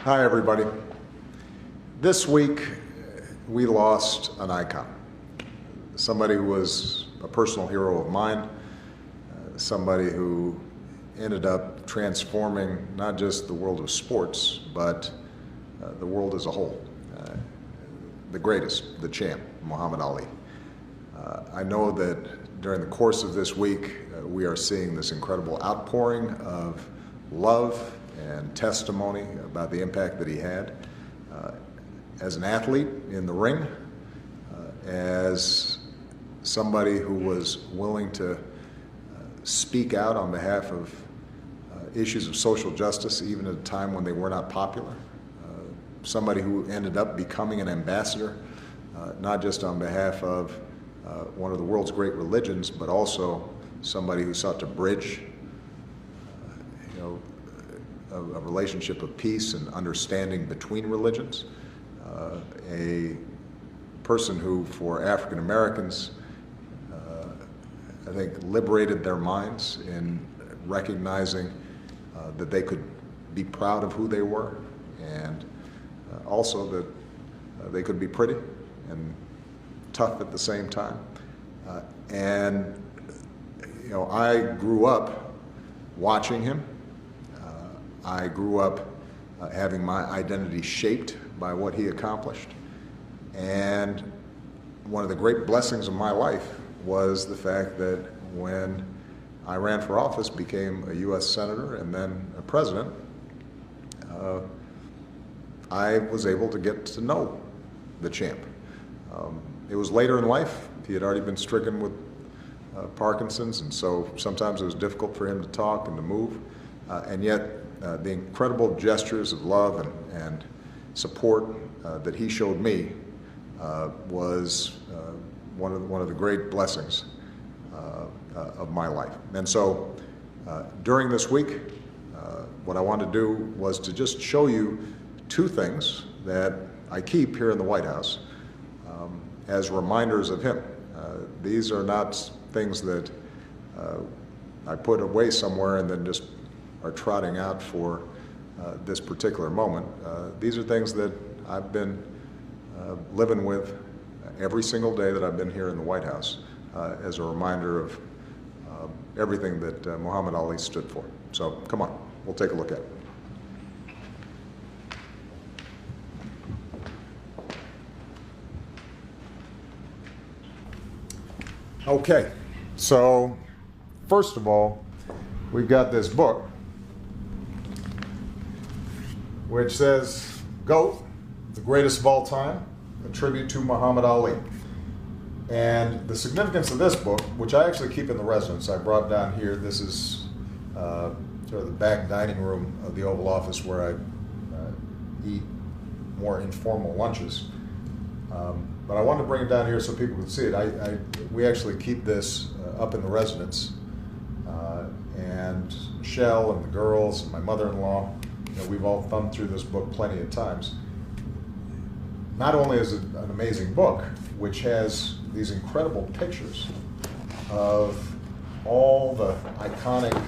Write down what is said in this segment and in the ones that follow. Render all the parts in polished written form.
Hi, everybody. This week, we lost an icon. Somebody who was a personal hero of mine, somebody who ended up transforming not just the world of sports, but the world as a whole. The greatest, the champ, Mohammed Ali. I know that during the course of this week, we are seeing this incredible outpouring of love and testimony about the impact that he had as an athlete in the ring, as somebody who was willing to speak out on behalf of issues of social justice, even at a time when they were not popular. Somebody who ended up becoming an ambassador, not just on behalf of one of the world's great religions, but also somebody who sought to bridge a relationship of peace and understanding between religions. A person who, for African Americans, I think liberated their minds in recognizing that they could be proud of who they were, and also that they could be pretty and tough at the same time. I grew up watching him. I grew up having my identity shaped by what he accomplished. And one of the great blessings of my life was the fact that when I ran for office, became a U.S. Senator and then a president, I was able to get to know the champ. It was later in life. He had already been stricken with Parkinson's, and so sometimes it was difficult for him to talk and to move. And yet, the incredible gestures of love and support that he showed me was one of the great blessings of my life. And so, during this week, what I wanted to do was to just show you two things that I keep here in the White House as reminders of him. These are not things that I put away somewhere and then just are trotting out for this particular moment. These are things that I've been living with every single day that I've been here in the White House as a reminder of everything that Muhammad Ali stood for. So come on, we'll take a look at it. Okay, so first of all, we've got this book which says, GOAT, the greatest of all time, a tribute to Muhammad Ali. And the significance of this book, which I actually keep in the residence, I brought down here. This is sort of the back dining room of the Oval Office where I eat more informal lunches. But I wanted to bring it down here so people could see it. We actually keep this up in the residence. And Michelle and the girls and my mother-in-law, we've all thumbed through this book plenty of times. Not only is it an amazing book, which has these incredible pictures of all the iconic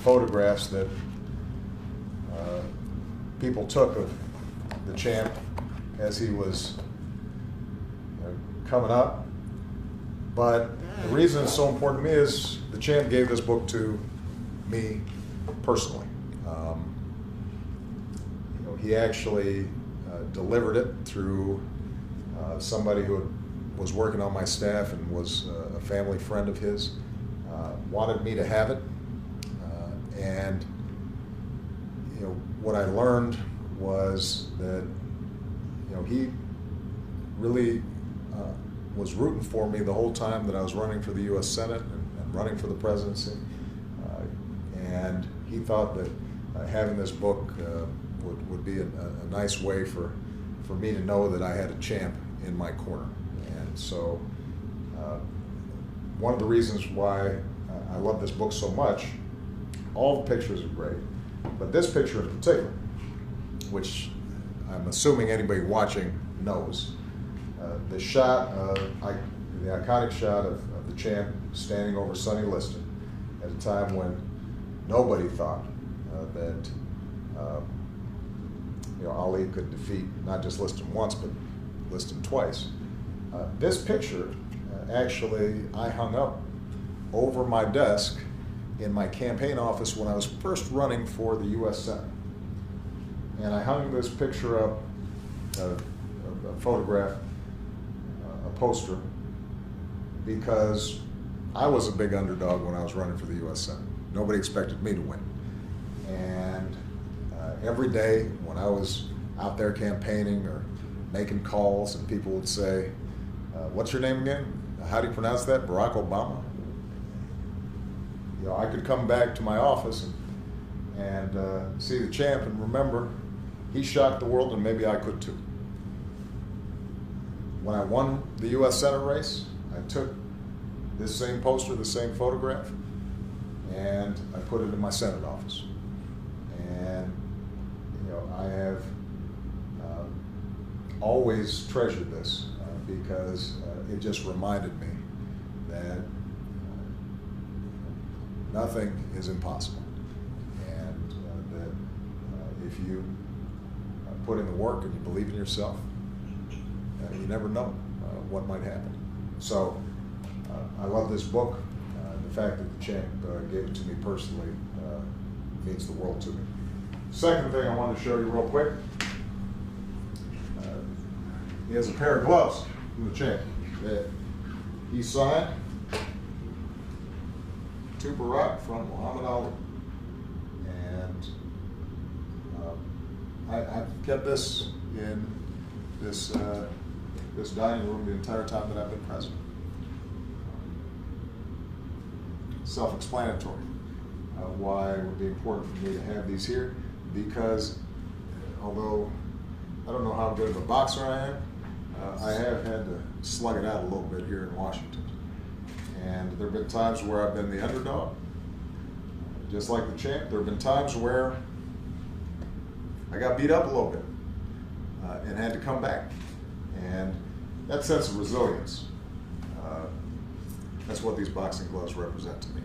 photographs that people took of the champ as he was coming up. But the reason it's so important to me is the champ gave this book to me personally. He actually delivered it through somebody who was working on my staff and was a family friend of his, wanted me to have it. And what I learned was that he really was rooting for me the whole time that I was running for the U.S. Senate and running for the presidency. And he thought that having this book would be a nice way for me to know that I had a champ in my corner. And so one of the reasons why I love this book so much, all the pictures are great, but this picture in particular, which I'm assuming anybody watching knows, the iconic shot of the champ standing over Sonny Liston at a time when nobody thought that Ali could defeat, not just Liston once, but Liston twice. This picture, actually, I hung up over my desk in my campaign office when I was first running for the U.S. Senate. And I hung this picture up, a photograph, a poster, because I was a big underdog when I was running for the U.S. Senate. Nobody expected me to win. And every day when I was out there campaigning or making calls, and people would say, what's your name again? How do you pronounce that? Barack Obama? I could come back to my office and see the champ and remember he shocked the world, and maybe I could too. When I won the U.S. Senate race, I took this same poster, the same photograph, and I put it in my Senate office. And I have always treasured this because it just reminded me that nothing is impossible, and that if you put in the work and you believe in yourself, you never know what might happen. So I love this book. The fact that the champ gave it to me personally means the world to me. Second thing I wanted to show you real quick, he has a pair of gloves from the champ that he signed to Barack from Muhammad Ali. And I've kept this in this dining room the entire time that I've been president. Self-explanatory why it would be important for me to have these here, because although I don't know how good of a boxer I am, I have had to slug it out a little bit here in Washington. And there have been times where I've been the underdog, just like the champ. There have been times where I got beat up a little bit and had to come back. And that sense of resilience, that's what these boxing gloves represent to me.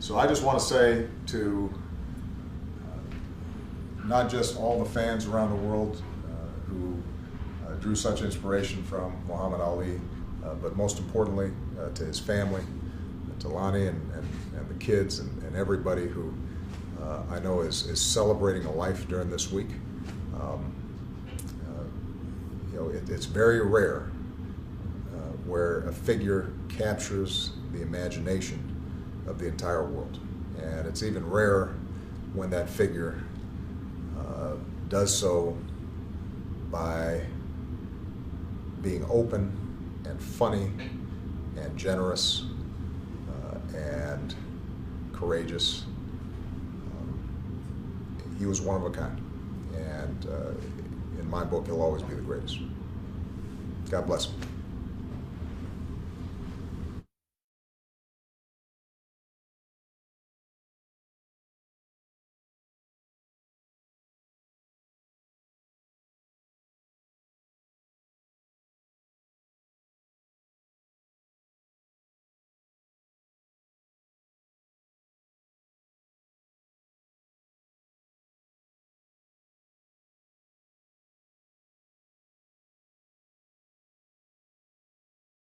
So I just want to say to not just all the fans around the world who drew such inspiration from Muhammad Ali, but most importantly to his family, to Lonnie and the kids and everybody who I know is celebrating a life during this week. It's very rare where a figure captures the imagination of the entire world. And it's even rarer when that figure does so by being open and funny and generous and courageous. He was one of a kind. And in my book, he'll always be the greatest. God bless him.